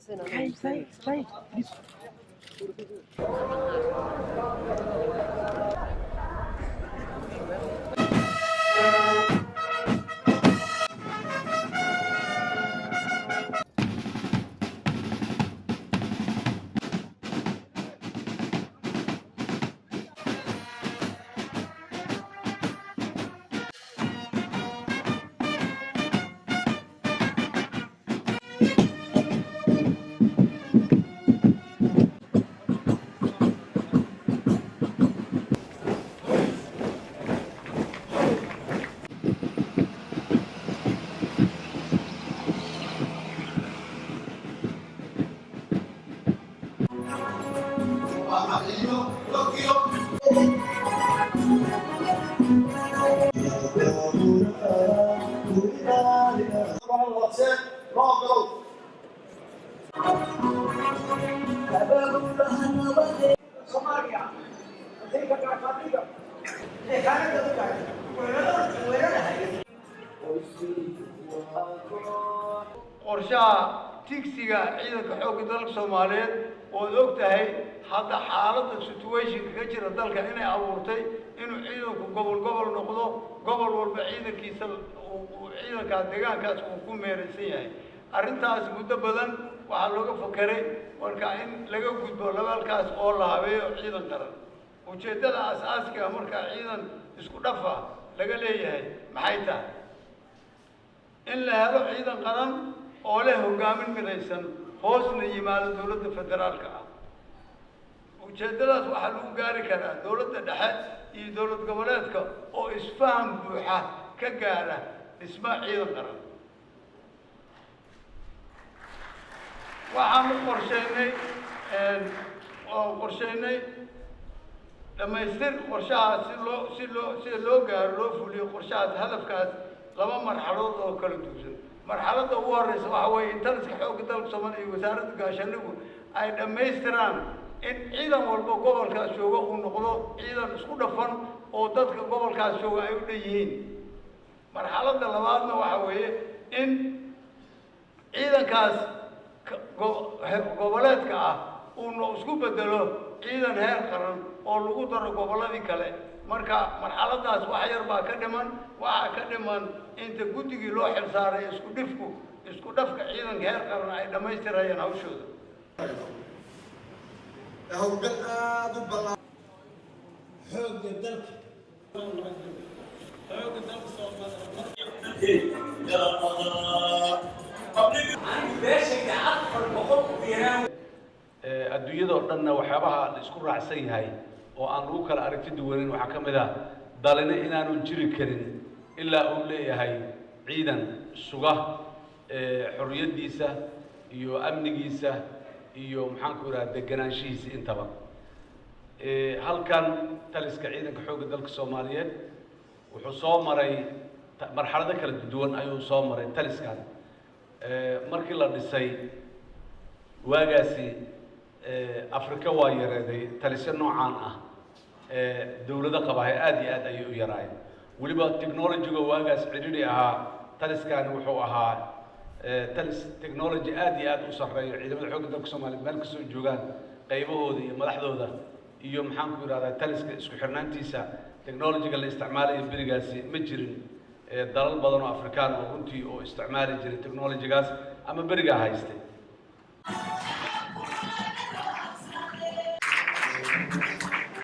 Say. qorshaha tigsiga ciidanka xoogga dalka Soomaaliyeed oo og tahay hadda xaaladda situation ka jira dalka inay abuurtay inuu ciidanku gobol noqdo gobol walba ciidankiisa uu ciidanka deegaankaas uu ku meeraysan yahay arrintaas muddo badan waxa looga fakaray marka in laga gudbo labaalkaas oo la habeeyo ciidan qaran ujeedada asaasiga marka ciidan isku dhafa laga leeyahay maxay tahay in la helo ciidan qaran oo leh hogaamin midaysan hoosna yimaado dawladda federaalka ah ujeedadaas waxa lagu gaari karaa dawladda dhexe iyo dawlad goboleedka oo isfaham buuxa ka gaara dhismaha ciidan qaran waxaan qorsheynay dhamaystir qorshahaas si loo gaaro loo fuliyo qorshahaas hadafkaas laba marxaladood oo kala duwan marxaladda ugu horeysa waxa weeye in taliska xoogga dalka Soomaaliya iyo wasaaradda gaashaandhiggu ay dhamaystiraan in ciidan walba gobolkaas jooga uu noqdo ciidan isku dhafan oo dadka gobolkaas jooga ay u dhanyihiin marxaladda labaadna waxa weeye in ciidankaas goboleedka ah uu isku bedelo ciidan heer qaran oo lagu daro goboladii kale marka marxaladaas wax yar baa ka dhiman inta guddigii loo xilsaaray isku dhafka ciidanka heer qaran ay dhamaystirayaan hawshooda hawlgal aad u ballaaran xoogga dalka adduunyada oo dhanna waxyaabaha la isku raacsan yahay oo aan lagu kala aragti duwanin waxaa ka mid ah dalina inaanu jiri karin ilaa uu leeyahay ciidan suga xorriyadiisa iyo amnigiisa iyo maxaan ku yidhaha deganaanshihiisa intaba halkan taliska ciidanka xoogga dalka Soomaaliyeed wuxuu soo maray marxalado kala duwan ayuu soo maray taliskan markii la dhisay waagaasi Afrika waa yareeday talisyo noocan ah dawladda qabahay aad iyo aad ayay u yaraayeen waliba technology-ga waagaas cidhidhi ahaa taliskan wuxuu ahaa talis technology aad iyo aad u sarreeyo ciidamada xoogga dalka Soomaaliyeed meel kastoo joogaan qaybahooda iyo madaxdooda iyo maxaan ku yiraahdaa taliska isku xirnaantiisa technology-ga la isticmaalayo berigaasi ma jirin dalal badan oo Afrikaan oo runtii oo isticmaali jiray technology-gaas ama beriga haystay